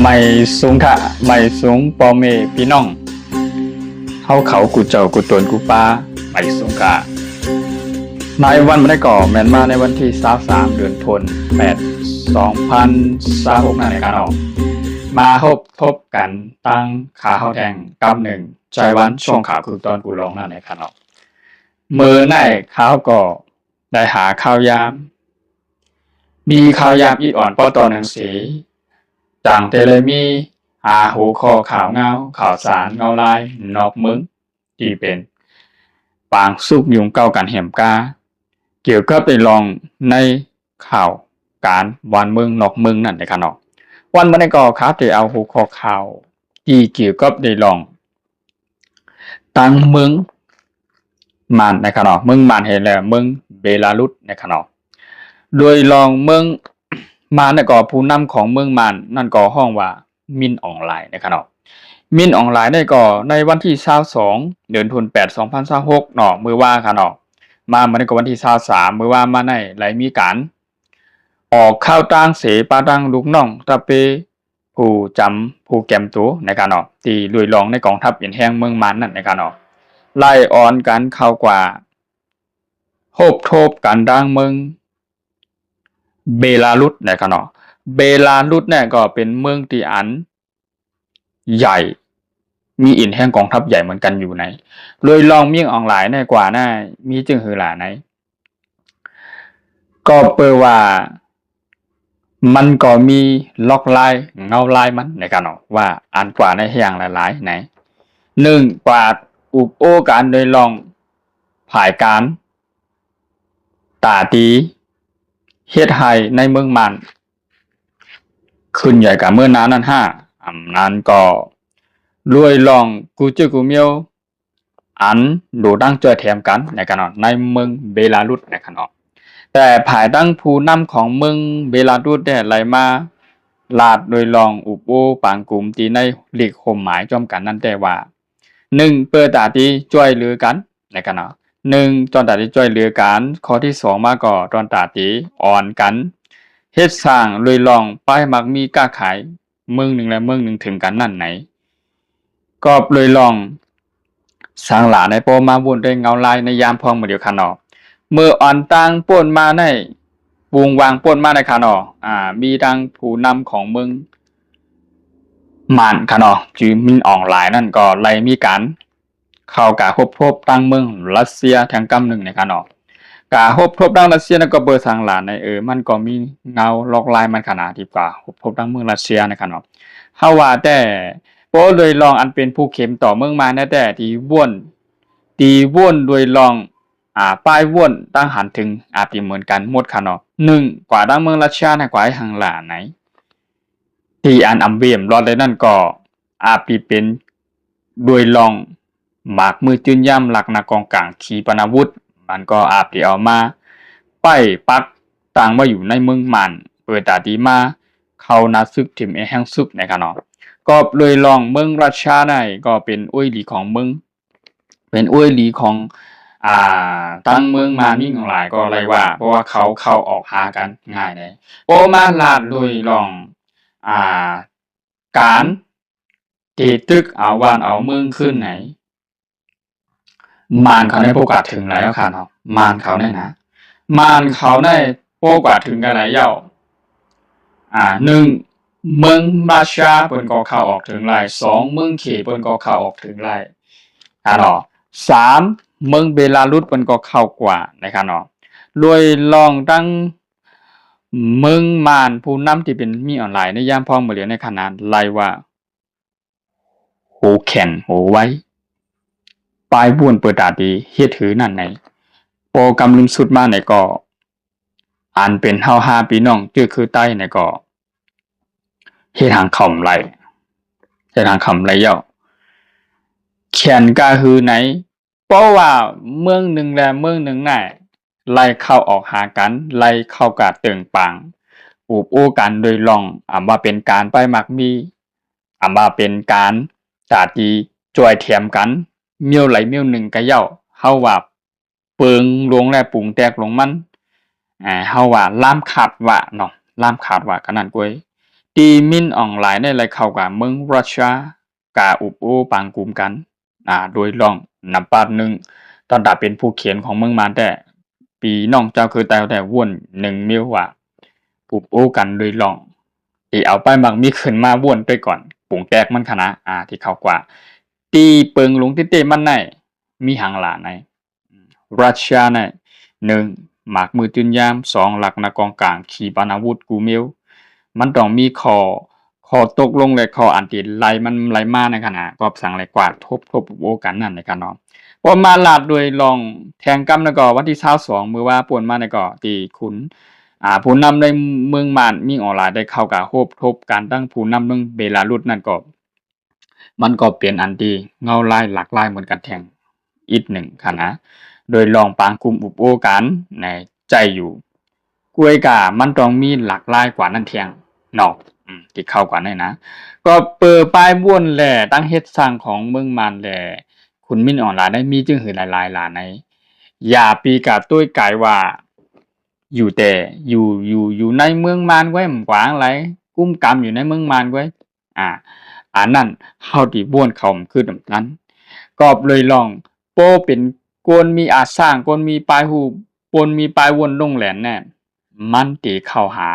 ไม่สูงค่ะไม่สูงปอเมพี่น้องเฮาเขากูเจ้ากูตวนกูป้าไม่สูงค่ะในวันมันได้ก่อแมนมาในวันที่23เดือนธันวาคม2026นั่นเองครับมาพบกันตั้งขาเฮาแทงกำหนึ่งใจวันช่วงข่าวคือตอนกูลองนั่นเองครับมือในข้าวก็ได้หาข้าวยามมีข้าวยามอีอ่อนป้อตอนหนังสีจังเตเลมีหาหูคอข่าวเงาข่าวสารเงาลายนอกมึงที่เป็นปางสุกยุงเก้ากันแหมกาเกี่ยวกับไปลองในข่าวการวันเมืองนอกเมืองนั่นในขณะวันมันก็ครับที่เอาหูคอข่าวที่เกี่ยวกับได้ลองตั้งเมืองมันในขณะเมืองมันเห็นแล้วเมืองเบลารุสในขณะโดยลองเมืองมาในก่อผู้นำของเมืองมันนั่นก่อห้องว่ามินออนไลน์นะครับมินออนไลน์ได้ก่อในวันที่22เดือนธันวาคม2026เนาะมื้อว่าค่ะเนาะมาในก่อวันที่23มื้อว่ามาในไหลมีการออกข้าวตางเสปาตังลูกน้องตะเปผู้จำผู้แกมตัวนะครับเนาะที่ลุยลองในกองทัพอินแห้งเมืองมันนั่นนะครับเนาะไล่ออนกันเข้ากว่าโหบโทบกันดังเมืองเบลารุสนะครับเนาะเบลารุสเนี่ยก็เป็นเมืองที่อันใหญ่มีอินแห่งกองทัพใหญ่เหมือนกันอยู่ในเลยลองเมี่ยงออนไลน์ในกว่าน่ามีจึงหือหลาไหนก็เปลว่ามันก็มีล็อกไลน์เงาไลน์มันในการเนาะว่าอ่านกว่าในแห่งหลายๆไหน1กว่าอุปโอการโดยลองผายการตาตีเฮ็ดให้ในเมืองมันขึ้นใหญ่กับเมื่อนั้นนั้นนั้นก็รวยลองกูจื้อกูเมียวอันดูดังเจอแถมกันในกันในเมืองเบลารุสในกันแต่ภายตั้งผู้นำของเมืองเบลารุสได้ไหลมาลาดโดยลองอุปโอปางกลุ่มที่ในหลีกข่มหมายจอมกันนั่นแต่ว่า1เปิดตาที่ช่วยเหลือกันในกัน1ตอนตาที่ช่วยเหลือกันข้อที่2มาก่อตอนตาที่อ่อนกันเฮ็ดสร้างเลยลองป้ายมักมีก้าขายเมืองหนึ่งและเมืองหนึ่งถึงกันนั่นไหนก็เลยลองสร้างหลาในโปมาบุญได้เงาลายในยามพองเหมือนเดียวกันเนาะเมื่ออ่อนตังป่นมาในวงวางป่นมาในคานาะมีดังผู้นำของเมืองมันคานาะจือมินออนไลน์นั่นก็ไล่มีการเข้ากาพบตั้งเมืองรัสเซียแทงกำหนึ่งในคานาะกาพบดังรัสเซียนั่นก็เบอร์สร้างหลานในมันก็มีเงาล็อกลายมันขนาดที่กว่าพบดังเมืองรัสเซียในคานาะเฮาว่าแต่โปเลยลองอันเป็นผู้เข็มต่อเมืองมาแน่แต่ที่ว่นโดยลองป้ายว่นตั้งหันถึงที่เหมือนกันหมดค่ะเนาะ1กว่าดังเมืองรัสเซียนะกว่าหังหลาไหนที่อันอำเบียมรอดเลยนั่นก็ที่เป็นโดยลองหมากมือจืนย่ำหลักนากองกลางขีปนาวุธมันก็ที่เอามาป้ายปักต่างว่าอยู่ในเมืองมันเปิดตาดีมาเข้านาซึกถิ่มแห้งซึกนะครับเนาะก็เลยลองเมืองรัสเซียได้ก็เป็นอุ้ยหลีของเมืองเป็นอุ้ยหลีของตั้งเมืองมานิ่งของหลายก็เลยว่าเพราะว่าเขาเข้าออกหากันง่ายเลยโปมาลาดโดยลองการตีตึกเอาวานเอาเมืองขึ้นไหนมานเขาได้โปกาถึงแล้วค่ะเนาะมานเขาได้นะมานเขาได้โปกาถึงกันไหนเย้า1เมืองราชาเปิ้นก็เข้าออกถึงหลาย2เมืองเขเปิ้นก็เข้าออกถึงหลายเนาะ3เมืองเบลารุสเปิ้นก็เข้ากว่านะครับเนาะโดยลองตั้งเมืองมานผู้นำที่เป็นมีออนไลน์ในยามพองบ่เหลียวในขนาดไล่ว่าโหแข็งโหไว้ปลายบ้วนเปิดตาดีเฮ็ดถือนั่นไหนโปรกำลึงสุดมาไหนก็อันเป็นเฮา5พี่น้องจื้อคือใต้ไหนก็เฮ็ดทางค่ำไหลเฮ็ดทางค่ำไหลเย้าแขนกาฮือไหนเพราะว่าเมืองหนึ่งและเมืองหนึ่งน่ะไล่เข้าออกหากันไล่เข้ากาเติงปังอูบอู้กันโดยลองว่าเป็นการไปมักมีว่าเป็นการตาดีจอยเทียมกันเมียวไหลเมียวหนึ่งกะเย้าเฮาว่าเปิงลงและปุงแตกลงมันเฮาว่าล่ามขาดว่าเนาะล่ามขาดว่ากันนั่นกวย ตีมินออนไลน์ในไรเข้ากับเมืองรัสเซียกาอุบโอปางกลุ่มกันโดยลองนับปาดหนึ่งตอนดาเป็นผู้เขียนของเมืองมาแต่ปีน้องเจ้าคือแต่ว่น1 มิลว่าอุบโอกันโดยลองที่เอาไปมักมีขึ้นมาว่นไปก่อนปุ่งแตกมันคณะที่เข้ากว่าตีเปิงลงที่เตมันในมีหังหลาในรัสเซียใน1หมากมือจุนยาม2หลักนากองกลางขี่ปานาวุธกูเมลมันต้องมีคอตกลงและคออันติไล่มันไล่มาในขณะก็สั่งไล่กวาดทบโอกันนั่นในการนอนพอมาลาดโดยลองแทงกำแล้วก็วันที่22มือว่าป่วนมาในก็ตีขุนผู้นำในเมืองมานมีออนไลน์ได้เข้ากับทบการตั้งผู้นำเมืองเบลารุสนั่นก็มันก็เปลี่ยนอันดีเงาลายหลากหลายเหมือนกันแทงอีกหนึ่งค่ะนะโดยลองปางกลุ่มอุปโอกันในใจอยู่กล้วยกามันต้องมีหลากหลายกว่านั่นเทียงนอกที่เข้ากว่านั่นนะก็เปิดป้ายบ้วนแหล่ตั้งเฮ็ดสร้างของเมืองมันแหล่คุณมินออนไลน์ได้มีจึงหือหลายๆหลาในอย่าปีกาตุ้ยกายว่าอยู่แต่อยู่ในเมืองมานไว้กว้างไรกุ้มกำอยู่ในเมืองมานไว้อันนั้นเฮาที่บ้วนเขาคือดำนั้นก็เลยลองโปเป็นกวนมีอาสร้างกวนมีปลายหูปนมีปลายวนลงแหลนแน่มันตีเข้าหา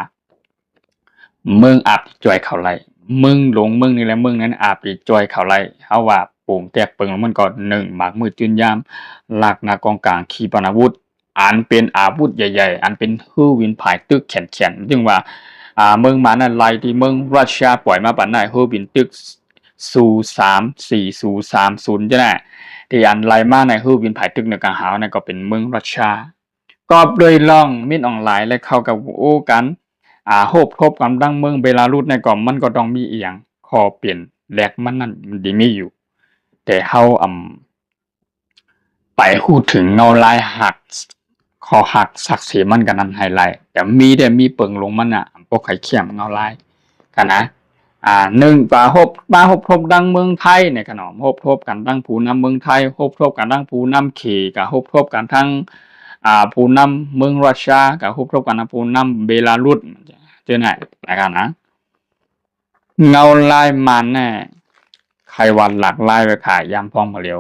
เมืองอาบจอยเขาไล่เมืองหลงเมืองนี่แหละเมืองนั้นอาบจอยเขาไล่เฮาว่าโป่งแตกเปิงมันก็1หมากมือจุนยามหลักนากองกลางขีปนาวุธอันเป็นอาวุธใหญ่ๆอันเป็นฮื้อวินผายตึกแข็งๆจึงว่าเมืองมานั่นไล่ที่เมืองรัสเซียปล่อยมาปานนั้นฮื้อวินตึกสู่34สู่30จังได๋ที่อันไล่มาในฮื้อวินผายตึกในกลางหาวนั่นก็เป็นเมืองรัสเซียก็เลยลองมิดออนไลน์และเข้ากับโอ้กันโฮบทบกันดังเมืองเบลารุสในก็มันก็ต้องมีอีหยังขอเปลี่ยนแลกมันนั่นมันดีมีอยู่แต่เฮาไปพูดถึงเงาลายหักคอหักศักดิ์ศรีมันกันนั้นไฮไลท์แต่มีเปิงลงมันพวกไข่เขี้ยมเงาลายกันนะ1ว่าฮบทบดังเมืองไทยในขนมฮบทบกันดังผู้นำเมืองไทยฮบทบกันดังผู้นำขี่กับฮบทบกันทั้งผู้นำเมืองรัสเซียกับฮบทบกันทั้งผู้นำเบลารุสเจอไหนกันนะเงาลายมันแน่ใครวันหลักลายไปขายยามพองมาเร็ว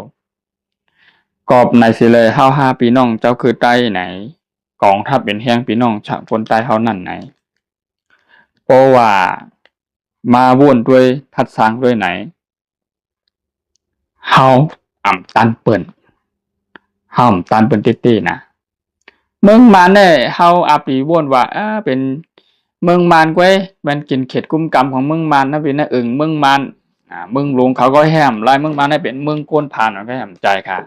กอบในสิเลย5ปีน้องเจ้าคือใต้ไหนกองทัพเป็นแห้งปีน้องชาวคนใต้เฮานั่นไหนเพราะว่ามาว่นด้วยทัดสร้างด้วยไหนเฮาตันเปิ้นเฮาตันเปิ้นตี้ๆนะเมืองมานได้เฮาปีว่นว่าเป็นเมืองมานก้วยมันกินเขตกุมกรรมของเมืองมานนะเป็นนะเมืองมานเมืองหลวงเขาก็แห้มลายเมืองมานได้เป็นเมืองโกนผ่านก็แห้มใจค่ะ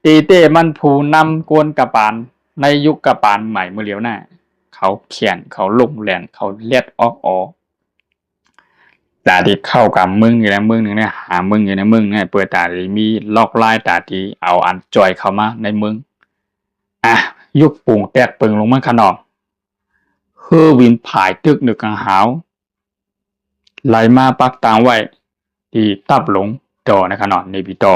ตีเต้มันผู้นำกวนกระปานในยุคกระปานใหม่เมื่อเลียวหน้าเขาเขียนเขาลงแหลนเขาเลียดออกแต่ที่เข้ากับมึงอยู่ในมึงหนึ่งเนี่ยหามึงอยู่ในมึงเนี่ยเปิดตาที่มีลอกลายตาที่เอาอันจอยเข้ามาในมึงยุคปุ่งแตกเปิงลงมาขนอกเฮอวินผายตึกหนึกกังหาวไหลมาปักตางไว้ที่ตับหลงจอในขนอกในปีต่อ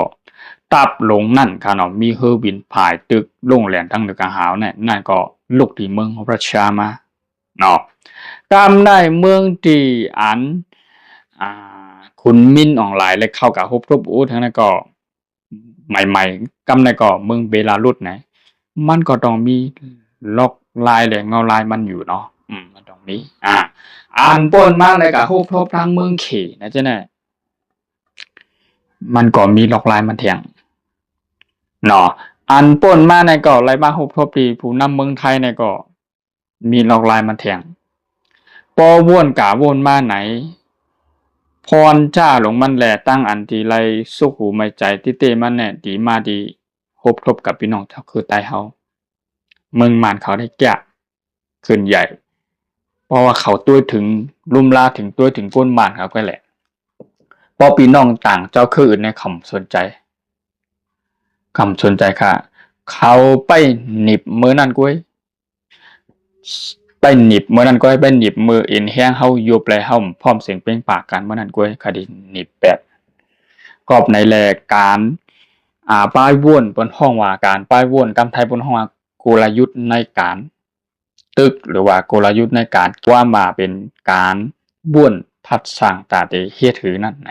ตับลงนั่นค่ะเนาะมีเฮอร์บินผายตึกลงแหลนทั้งนึกกังหาวเนี่ยนั่นก็ลูกที่เมืองรัสเซียมาเนาะกำได้เมืองที่อันคุณมินออนไลน์และเข้ากับฮบทบอูทั้งนั้นก็ใหม่ๆกำได้ก็เมืองเบลารุสนะมันก็ต้องมีล็อกลายและเงาลายมันอยู่เนาะมันต้องมีอ่านป่นมากเลยกับฮบทบทางเมืองเขนะจ๊ะเนี่ยมันก็มีล็อกลายมันเถียงเนาะอันป่นมาในก็ไรบ้าฮบทบดีผู้นำเมืองไทยในก็มีล็อกลายมันเถียงปอว่นกะว่นมาไหนพรจ้าหลงมันแหล่ตั้งอันที่ไรสุขหูไม่ใจที่เตมันเนี่ยดีมาดีฮบทบกับพี่น้องเท่าคือใต้เฮาเมืองมานเขาได้แก่ขึ้นใหญ่เพราะว่าเขาตัวถึงลุ่มลาถึงตัวถึงก้นมานเขาก็แหละพอพี่น้องต่างเจ้าคืออื่นในคำสนใจค่ะเขาไปหนิบมือนั่นกุ้ยไปหนิบมือนั่นกุ้ยไปหนิบมืออินแห้งเฮายุบเลยเฮาพร้อมเสียงเป้งปากกันมือนั่นกุ้ยคดีหนิบแบบกอบในแลการป้ายว่นบนห้องว่าการป้ายว่นกำไทยบนห้องกลยุทธ์ในการตึกหรือว่ากลยุทธ์ในการว่ามาเป็นการว่น ทัดสร้างตาเตเฮ็ดถือนั่นไหน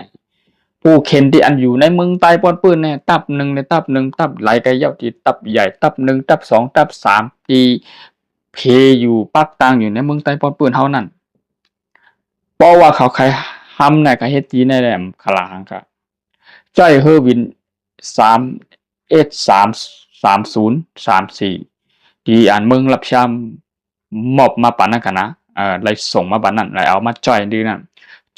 ผู้เข็นที่อันอยู่ในเมืองใต้ปอนปื้นเนี่ยตับหนึ่งในตับหนึ่งตับไหลกะเย้าที่ตับใหญ่ตับหนึ่งตับสองตับสามที่เพอยู่ปักตังอยู่ในเมืองใต้ปอนปื้นเฮานั่นเพราะว่าเขาใครทำในกะเฮ็ดจีในแหลมขลางค่ะจ้อยเฮอวิน3S33034ที่อันเมืองรับชามอบมาปานนั้นกันนะเลยส่งมาปานนั้นเลยเอามาจ้อยดีนั่น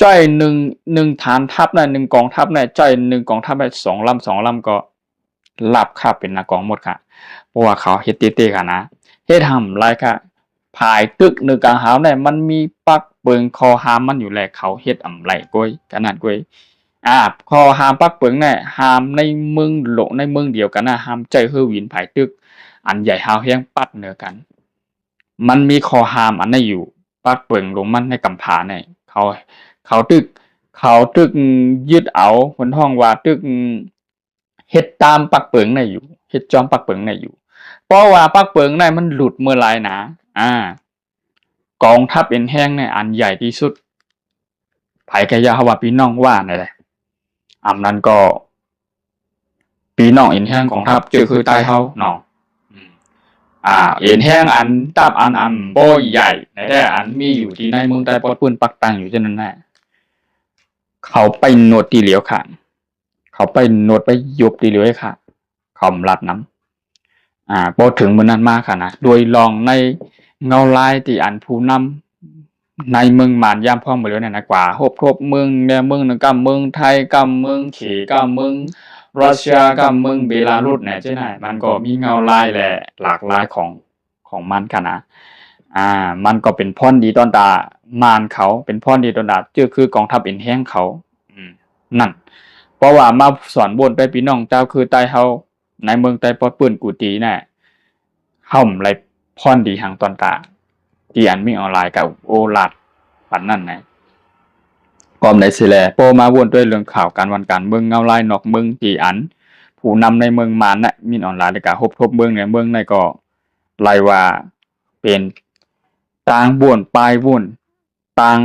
จ้อยหนึ่งฐานทัพน่ะ1กองทัพน่ะจ้อย1กองทัพได้2 ลำก็รับค่าเป็นนักกองหมดค่ะเพราะว่าเขาเฮ็ดเต้ๆกันนะเฮ็ดทำไรค่ะภายตึกนึกกลางหาวเนี่ยมันมีปักเปิงคอหามมันอยู่แลเขาเฮ็ดอำไรก้อยขนาดก้อยคอหามปักเปิงเนี่ยหามในเมืองโลในเมืองเดียวกันนะหามใจเฮอวินภายตึกอันใหญ่หาวแฮงปัดเหนือกันมันมีคอหามอันนั้นอยู่ปักเปิงลงมันในกำผาเนี่ยเขาตึกยึดเอาผลห้องว่าตึกเฮ็ดตามปักเปิงในอยู่เฮ็ดจอมปักเปิงในอยู่เพราะว่าปักเปิงในมันหลุดเมื่อไรนะกองทัพเอ็นแห้งเนี่ยอันใหญ่ที่สุดไผกะยาว่าพี่น้องว่านี่แหละอำนั้นก็พี่น้องเอ็นแห้งของทัพจือคือใต้เฮาเนาะเอ็นแห้งอันตับอันโบใหญ่แต่อันมีอยู่ที่ในเมืองใต้ปอดปืนปักตังอยู่จังนั้นแหละเขาไปโนดตีเหลียวค่ะเขาไปโนดไปยุบตีเหลียวให้ค่ะเขาลัดน้ำพอถึงมื้อนั้นมาค่ะนะโดยลองในเงาลายที่อันผู้นำในเมืองมานยามพ่อมบ่แล้วเนี่ยนะกว่าครบเมืองเนี่ยเมืองนึงกับเมืองไทยกับเมืองเขกับเมืองรัสเซียกับเมืองเบลารุสเนี่ยใช่ไหมมันก็มีเงาลายแหละหลากหลายของมันค่ะนะมันก็เป็นพรดีตอนตามานเขาเป็นพรดีตอนตาจื้อคือกองทัพเอ็นแห้งเขานั่นเพราะว่ามาสอนบนไปพี่น้องเจ้าคือใต้เฮาในเมืองใต้ปอดปืนกูตีน่ะเฮาไรพรดีทางตอนตาที่อันมีออนไลน์กับโอลาดปันนั่นนะก่อมในสิแลโปมาวนด้วยเรื่องข่าวการวันการเมืองเงาลายนอกเมืองที่อันผู้นำในเมืองมานน่ะมีออนไลน์แล้วก็ฮบเมืองในเมืองในก็ไล่ว่าเป็นต่างบ่วนปลายบ่วนต่าง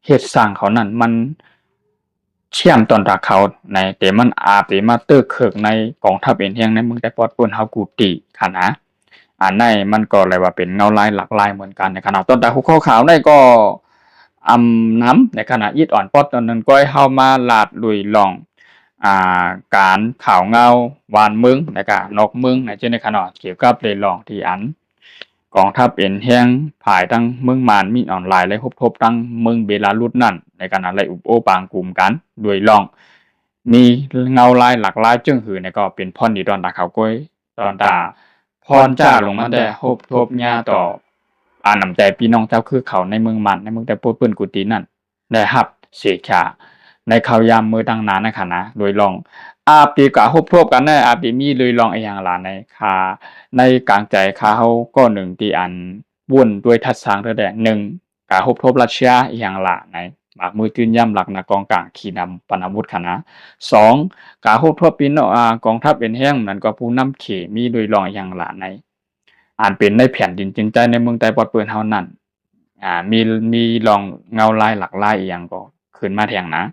เฮ็ดสร้างเขานั่นมันเชื่อมตอนตาเขาในแต่มันอาจสิมาเตอร์เคิกในกองทัพเอ็นแฮงในเมืองแต่ปอดป่นเฮากูติค่ะนะอันในมันก็เลยว่าเป็นเงาลายหลากหลายเหมือนกันในขณะต้นตาหุขาวๆในก็น้ำในขณะยิดอ่อนปอดตอนนั้นก็ให้เฮามาลาดลุยลองการข่าวเงาวานเมืองและก็นอกเมืองในเช่นในขณะเกี่ยวกับเรื่องลองที่อันกองทัพเอ็นแฮงภายทั้งเมืองมานมีออนไลน์และพบทั้งเมืองเบลารุสนั่นในขณะไล่อุปโอปางกลุ่มกันด้วยลองมีเงาลายหลากหลายจึงหือในก็เป็นพรดีตอนตาเขาก้อยตอนตาพรจ้าลงมาแต่ทบญาต่อน้ำใจพี่น้องเจ้าคือเขาในเมืองมันในเมืองแต่ปืนกุฏินั่นได้รับเสียชาในข่าวยามมือตั้งนานนะคะนะโดยลองปีกะพบกันแน่ปีมีเลยลองไอ้อย่างหลานในในกลางใจเขาก็หนึ่งที่อันวุ่นด้วยทัดสางเท่าแดงหนึ่งกะพบรัสเซียอีอย่างหลานในหมากมือตื้นย่ำหลักนะกองกลางขี่นำปนาวุธคณะสองกะพบปีนกองทัพเป็นแห้งนั่นก็ผู้นำเขมีโดยลองอีอย่างหลานในเป็นในแผ่นดินจินใจในเมืองใต้ปอดเปื้อนเฮานั่นมีลองเงาลายหลักลายอีอย่างก็ขึ้นมาแทงนะ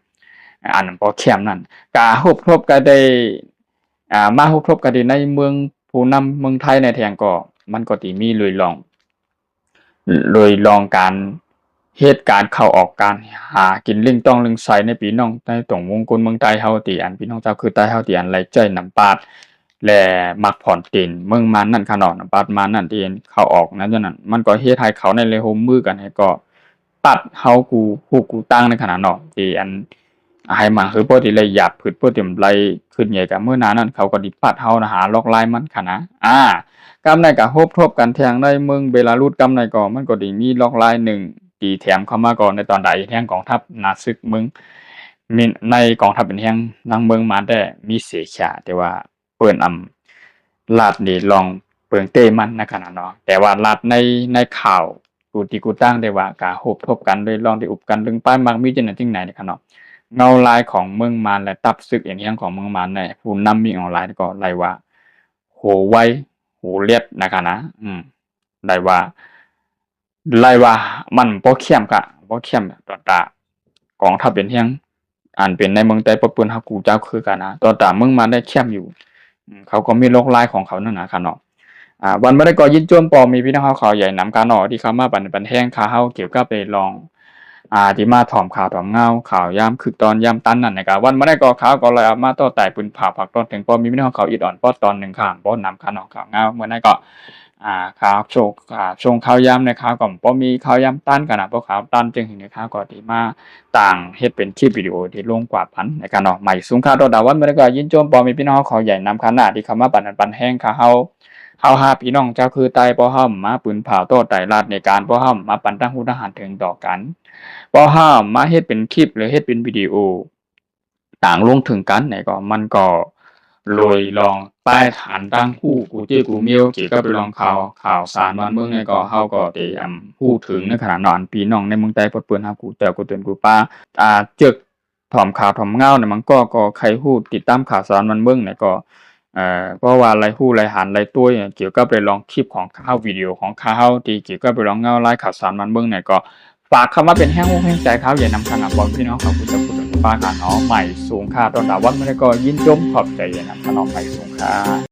พอแคมนั่นกาพบก็ได้มาพบก็ได้ในเมืองผู้นำเมืองไทยในแทงก็มันก็ติมีเลยลองการเหตุการณ์เข้าออกการหากินลิงต้องลึงใสในพี่น้องในตรงวงกลเมืองใต้เฮาติอันพี่น้องเจ้าคือใต้เฮาติอันไหลใจน้ำปาดและมักผ่อนตีนเมืองมันนั่นขนาดน้ำปาดมานั่นที่เข้าออกนั้นจังนั้นมันก็เฮ็ดให้เขาในเลยโฮมมือกันให้ก็ตัดเฮากูตั้งในขณะเนาะที่อันให้มันคือพวกที่เลยหยาบพืชพวกที่มันไล่ขึ้นใหญ่กับเมื่อนั้นเขาก็ดิปัดเฮานะหาล็อกไลมันค่ะนะกำในก็ทบกันแทงในเมืองเบลารุสกำในก็มันก็ได้มีล็อกไลหนึ่งตีแถมเข้ามาก่อนในตอนใดแห่งกองทัพนาซึกเมืองมีในกองทัพเป็นแห่งนางเมืองมาได้มีเสียชาแต่ว่าเปิ้นลาดนี่ลองเปิงเต้มันนะขนาดเนาะแต่ว่าลาดในข่าวกูตั้งได้ว่ากะทบกันโดยลองได้อุบกันลึงป้ายมักมีจังไหนนะครับเนาะเงาลายของเมืองมารและตับซึกอย่างเงี้ยของเมืองมารเนี่ยผู้นำมีออนไลน์ก็ไล่ว่าโหไวโหเลียดนะคะนะไล่ว่ามันบ่เข้มค่ะบ่เข้มตอนตา กองทัพเป็นเฮียงอ่านเป็นในเมืองใต้ปะเปิ้นเฮากูเจ้าคือกันนะตอนตามมึงมาได้เข้มอยู่เขาก็มีโลกลายของเขานั่นน่ะค่ะเนาะวันบ่ได้ก่อยินจมปอมีพี่น้องเฮาเขาใหญ่นำกันเนาะที่เขามาปันแห้งข่าวเฮาเกี่ยวกับไปลองที่มาถ่อมข่าวถ่อมเงาข่าวยามคึกตอนยามตันนั่นนะครับวันบ่ได้ก่อข่าวก็เลยเอามาต่อไต่ปืนผ่าผักตอนถึงปอมีพี่น้องเขาอีดอ่อนปอตอน1ข้างบ่นำกันเนาะข่าวเงาเมื่อนั้นก็ข่าวโชคช่วงข่าวยามในข่าวก็บ่มีข่าวยามตันกันน่ะเพราะข่าวตันจึงเห็นในข่าวก็ที่มาต่างเฮ็ดเป็นคลิปวิดีโอที่ลงกว่าพันในการเนาะใหม่สูงค่าตัวดาวันบ่ได้ก่อยินจมปอมีพี่น้องเขาใหญ่นำคณะที่เขามาปันแห้งข่าวเฮาหาพี่น้องเจ้าคือไตป้อห้อมมาปืนเผาโต้ไตลาดในการป้อห้อมมาปันตั้งหูทหารถึงต่อกันป้อห้อมมาเฮ็ดเป็นคลิปหรือเฮ็ดเป็นวิดีโอต่างลงถึงกันไหนก็มันก็ลอยลองป้ายฐานตั้งหู้กูเจ้กูเมียวเกี่ยวกับไปลองข่าวสารบ้านเมืองในก็เฮาก็ได้ฮู้ถึงในขณะนั้นพี่น้องในเมืองใต้ปดเปิ้นหากูแต่กูเตือนกูป้าจึกถ่อมข่าวถ่อมเงาเนี่ยมันก็ใครฮู้ติดตามข่าวสารบ้านเมืองเนี่ยก็เพราะว่าไรหู้ไรหันไรตัวเกี่ยวกับไปลองคลิปของข้าววิดีโอของข้าวที่เกี่ยวกับไปลองเงาไล่ข่าวสารมันเบิ่งเนี่ยก็ฝากเข้ามาเป็นแห้งอกแห้งใจเขาอย่านำทางบอลพี่น้องเขาคุณจะพูดถึงป้ากันเนาะใหม่สูงค่าตอนดาวันไม่ได้ก็ยินจมขอบใจอย่านำขนมใหม่สูงค่า